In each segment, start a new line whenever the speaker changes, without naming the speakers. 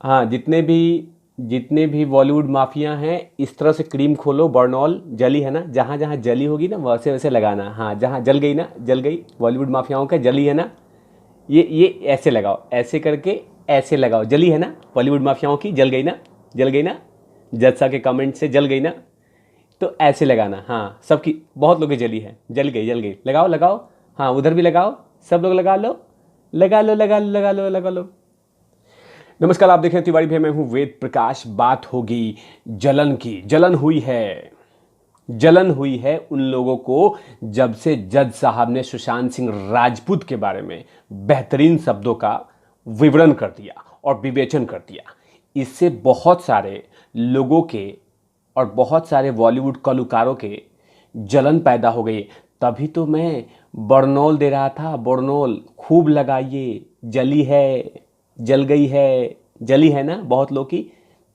हाँ, जितने भी बॉलीवुड माफिया हैं, इस तरह से क्रीम खोलो, बर्नॉल जली है ना, जहाँ जहाँ जली होगी ना वैसे वैसे लगाना। हाँ, जहाँ जल गई ना, जल गई बॉलीवुड माफियाओं का, जली है ना, ये ऐसे लगाओ, ऐसे करके ऐसे लगाओ, जली है ना बॉलीवुड माफियाओं की, जल गई ना, जल गई ना, जज सा के कमेंट से जल गई ना, तो ऐसे लगाना। हाँ, सबकी बहुत लोगों की जली है, जल गई जल गई, लगाओ लगाओ। हाँ, उधर भी लगाओ, सब लोग लगा लो, लगा लो लगा लो लगा लो लगा लो। नमस्कार, आप देख रहे हैं तिवारी भाई, मैं हूं वेद प्रकाश। बात होगी जलन की। जलन हुई है उन लोगों को जब से जज साहब ने सुशांत सिंह राजपूत के बारे में बेहतरीन शब्दों का विवरण कर दिया और विवेचन कर दिया। इससे बहुत सारे लोगों के और बहुत सारे बॉलीवुड कलाकारों के जलन पैदा हो गई। तभी तो मैं बर्नौल दे रहा था, बर्नौल खूब लगाइए, जली है, जल गई है, जली है ना बहुत लोग की,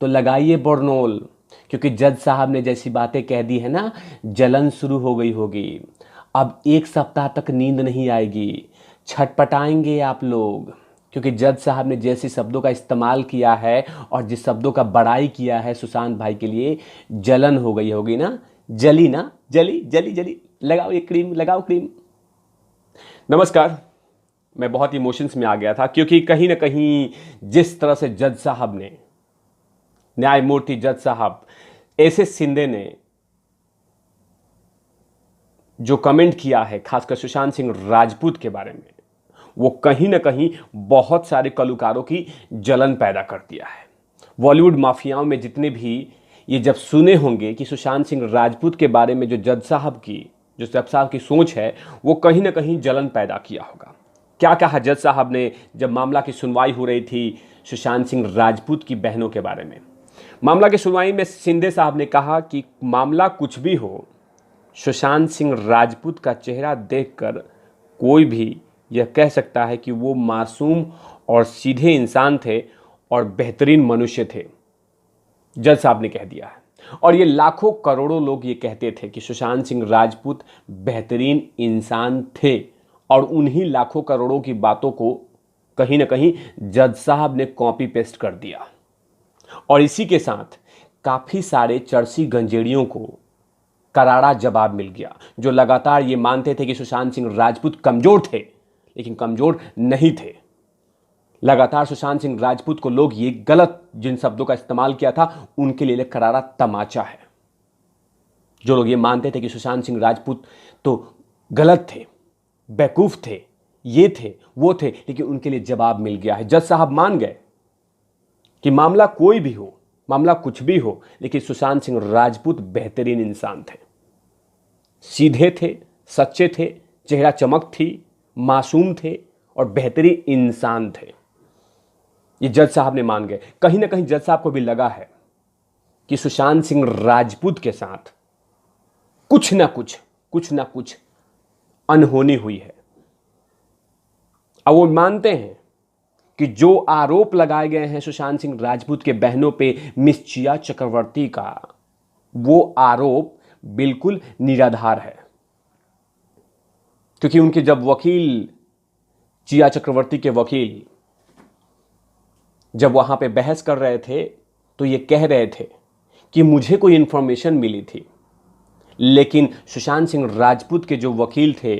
तो लगाइए बर्नौल। क्योंकि जज साहब ने जैसी बातें कह दी है ना, जलन शुरू हो गई होगी। अब एक सप्ताह तक नींद नहीं आएगी, छटपटाएंगे आप लोग। क्योंकि जज साहब ने जैसे शब्दों का इस्तेमाल किया है और जिस शब्दों का बड़ाई किया है सुशांत भाई के लिए, जलन हो गई होगी ना, जली ना, जली जली जली। लगाओ ये क्रीम, लगाओ क्रीम। नमस्कार। मैं बहुत इमोशंस में आ गया था, क्योंकि कहीं ना कहीं जिस तरह से जज साहब ने, न्यायमूर्ति जज साहब एस एस शिंदे ने जो कमेंट किया है खासकर सुशांत सिंह राजपूत के बारे में, वो कहीं ना कहीं बहुत सारे कलाकारों की जलन पैदा कर दिया है। बॉलीवुड माफियाओं में जितने भी ये जब सुने होंगे कि सुशांत सिंह राजपूत के बारे में जो जज साहब की सोच है, वो कहीं ना कहीं जलन पैदा किया होगा। क्या कहा जज साहब ने जब मामला की सुनवाई हो रही थी सुशांत सिंह राजपूत की बहनों के बारे में? मामला की सुनवाई में शिंदे साहब ने कहा कि मामला कुछ भी हो, सुशांत सिंह राजपूत का चेहरा देखकर कोई भी यह कह सकता है कि वो मासूम और सीधे इंसान थे और बेहतरीन मनुष्य थे। जज साहब ने कह दिया है। और ये लाखों करोड़ों लोग ये कहते थे कि सुशांत सिंह राजपूत बेहतरीन इंसान थे, और उन्हीं लाखों करोड़ों की बातों को कहीं ना कहीं जज साहब ने कॉपी पेस्ट कर दिया। और इसी के साथ काफी सारे चर्ची गंजेड़ियों को करारा जवाब मिल गया, जो लगातार ये मानते थे कि सुशांत सिंह राजपूत कमजोर थे, लेकिन कमजोर नहीं थे। लगातार सुशांत सिंह राजपूत को लोग ये गलत जिन शब्दों का इस्तेमाल किया था, उनके लिए करारा तमाचा है। जो लोग ये मानते थे कि सुशांत सिंह राजपूत तो गलत थे, बेवकूफ थे, ये थे वो थे, लेकिन उनके लिए जवाब मिल गया है। जज साहब मान गए कि मामला कोई भी हो, मामला कुछ भी हो, लेकिन सुशांत सिंह राजपूत बेहतरीन इंसान थे, सीधे थे, सच्चे थे, चेहरा चमक थी, मासूम थे और बेहतरीन इंसान थे। ये जज साहब ने मान गए। कहीं ना कहीं जज साहब को भी लगा है कि सुशांत सिंह राजपूत के साथ कुछ ना कुछ अनहोनी हुई है। अब वो मानते हैं कि जो आरोप लगाए गए हैं सुशांत सिंह राजपूत के बहनों पे मिस चिया चक्रवर्ती का, वो आरोप बिल्कुल निराधार है। क्योंकि उनके जब वकील, चिया चक्रवर्ती के वकील जब वहां पे बहस कर रहे थे, तो ये कह रहे थे कि मुझे कोई इंफॉर्मेशन मिली थी, लेकिन सुशांत सिंह राजपूत के जो वकील थे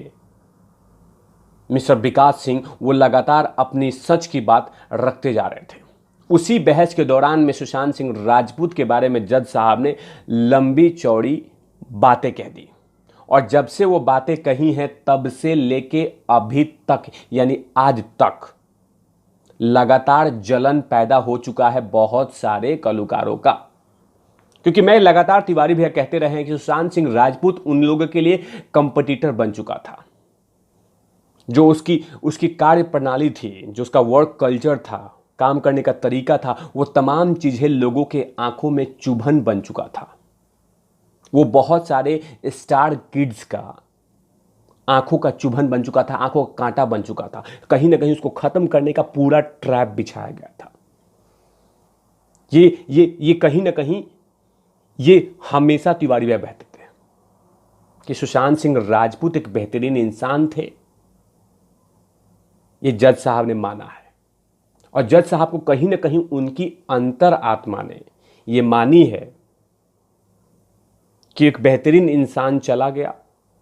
मिस्टर विकास सिंह, वो लगातार अपनी सच की बात रखते जा रहे थे। उसी बहस के दौरान में सुशांत सिंह राजपूत के बारे में जज साहब ने लंबी चौड़ी बातें कह दी, और जब से वो बातें कही हैं तब से लेके अभी तक यानी आज तक लगातार जलन पैदा हो चुका है बहुत सारे कलाकारों का। क्योंकि मैं लगातार तिवारी भैया कहते रहे हैं कि सुशांत सिंह राजपूत उन लोगों के लिए कंपटीटर बन चुका था। जो उसकी कार्य प्रणाली थी, जो उसका वर्क कल्चर था, काम करने का तरीका था, वो तमाम चीजें लोगों के आंखों में चुभन बन चुका था। वो बहुत सारे स्टार किड्स का आंखों का चुभन बन चुका था, आंखों का कांटा बन चुका था। कहीं ना कहीं उसको खत्म करने का पूरा ट्रैप बिछाया गया था। ये कहीं ना कहीं ये हमेशा तिवारी भैया बहते थे कि सुशांत सिंह राजपूत एक बेहतरीन इंसान थे। ये जज साहब ने माना है, और जज साहब को कहीं ना कहीं उनकी अंतर आत्मा ने ये मानी है कि एक बेहतरीन इंसान चला गया,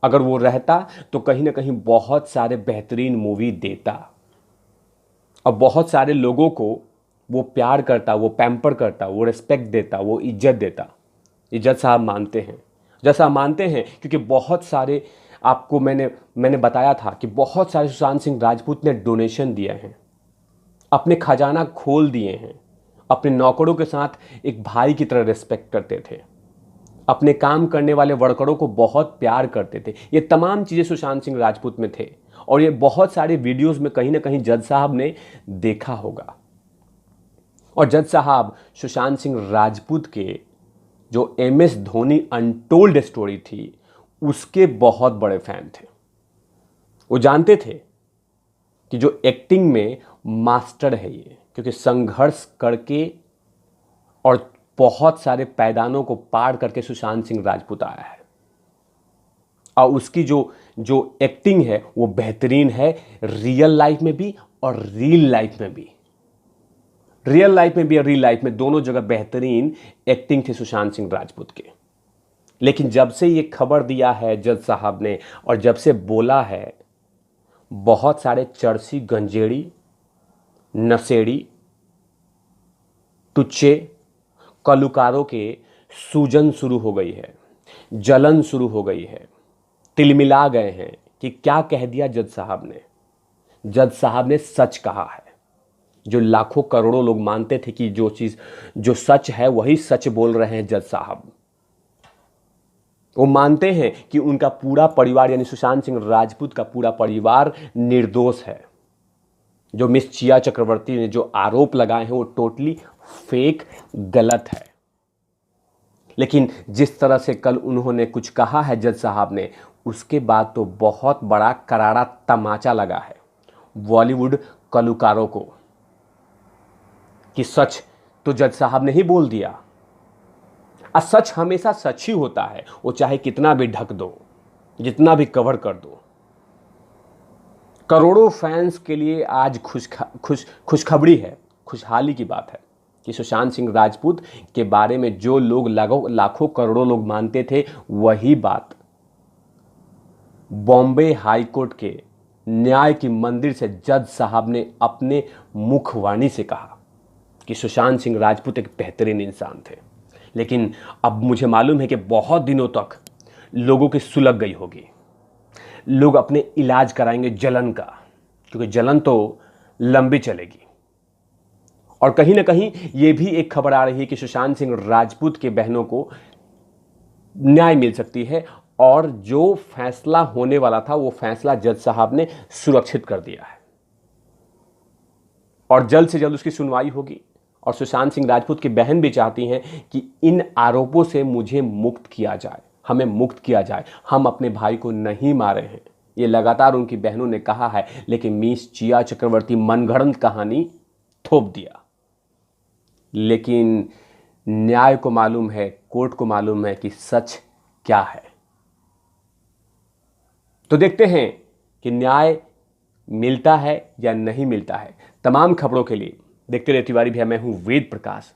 अगर वो रहता तो कहीं ना कहीं बहुत सारे बेहतरीन मूवी देता और बहुत सारे लोगों को वो प्यार करता, वो पैम्पर करता, वो रिस्पेक्ट देता, वो इज्जत देता। ये जज साहब मानते हैं, जज साहब मानते हैं क्योंकि बहुत सारे, आपको मैंने बताया था कि बहुत सारे सुशांत सिंह राजपूत ने डोनेशन दिए हैं, अपने खजाना खोल दिए हैं, अपने नौकरों के साथ एक भाई की तरह रिस्पेक्ट करते थे, अपने काम करने वाले वर्करों को बहुत प्यार करते थे। ये तमाम चीज़ें सुशांत सिंह राजपूत में थे और ये बहुत सारे वीडियोस में कहीं ना कहीं जज साहब ने देखा होगा। और जज साहब सुशांत सिंह राजपूत के जो MS धोनी अनटोल्ड स्टोरी थी उसके बहुत बड़े फैन थे। वो जानते थे कि जो एक्टिंग में मास्टर है ये, क्योंकि संघर्ष करके और बहुत सारे पैदानों को पार करके सुशांत सिंह राजपूत आया है और उसकी जो एक्टिंग है वो बेहतरीन है, रियल लाइफ में भी और रील लाइफ में भी। रियल लाइफ में भी और रील लाइफ में दोनों जगह बेहतरीन एक्टिंग थी सुशांत सिंह राजपूत के। लेकिन जब से ये खबर दिया है जज साहब ने और जब से बोला है, बहुत सारे चर्सी, गंजेड़ी, नशेड़ी, टुच्चे, कलुकारों के सूजन शुरू हो गई है, जलन शुरू हो गई है, तिलमिला गए हैं कि क्या कह दिया जज साहब ने। जज साहब ने सच कहा है। जो लाखों करोड़ों लोग मानते थे कि जो चीज जो सच है वही सच बोल रहे हैं जज साहब। वो मानते हैं कि उनका पूरा परिवार यानी सुशांत सिंह राजपूत का पूरा परिवार निर्दोष है। जो मिस चिया चक्रवर्ती ने जो आरोप लगाए हैं वो टोटली फेक, गलत है। लेकिन जिस तरह से कल उन्होंने कुछ कहा है जज साहब ने, उसके बाद तो बहुत बड़ा करारा तमाचा लगा है बॉलीवुड कलाकारों को कि सच तो जज साहब ने ही बोल दिया। सच हमेशा सच ही होता है, वो चाहे कितना भी ढक दो, जितना भी कवर कर दो। करोड़ों फैंस के लिए आज खुशखबरी है, खुशहाली की बात है कि सुशांत सिंह राजपूत के बारे में जो लोग लाखों करोड़ों लोग मानते थे, वही बात बॉम्बे हाई कोर्ट के न्याय की मंदिर से जज साहब ने अपने मुखवाणी से कहा कि सुशांत सिंह राजपूत एक बेहतरीन इंसान थे। लेकिन अब मुझे मालूम है कि बहुत दिनों तक लोगों की सुलग गई होगी, लोग अपने इलाज कराएंगे जलन का, क्योंकि जलन तो लंबी चलेगी। और कहीं ना कहीं ये भी एक खबर आ रही है कि सुशांत सिंह राजपूत के बहनों को न्याय मिल सकती है और जो फैसला होने वाला था वो फैसला जज साहब ने सुरक्षित कर दिया है और जल्द से जल्द उसकी सुनवाई होगी। और सुशांत सिंह राजपूत की बहन भी चाहती हैं कि इन आरोपों से मुझे मुक्त किया जाए, हमें मुक्त किया जाए, हम अपने भाई को नहीं मारे हैं। ये लगातार उनकी बहनों ने कहा है, लेकिन मिस चिया चक्रवर्ती मनगढ़ंत कहानी थोप दिया। लेकिन न्याय को मालूम है, कोर्ट को मालूम है कि सच क्या है। तो देखते हैं कि न्याय मिलता है या नहीं मिलता है। तमाम खबरों के लिए देखते रहिए तिवारी भैया। मैं हूं वेद प्रकाश,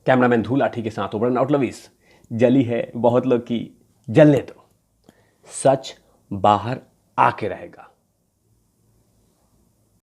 कैमरामैन धूलाठी के साथ ओबरन आउटलविस। जली है बहुत लोग की, जलने दो, सच बाहर आके रहेगा।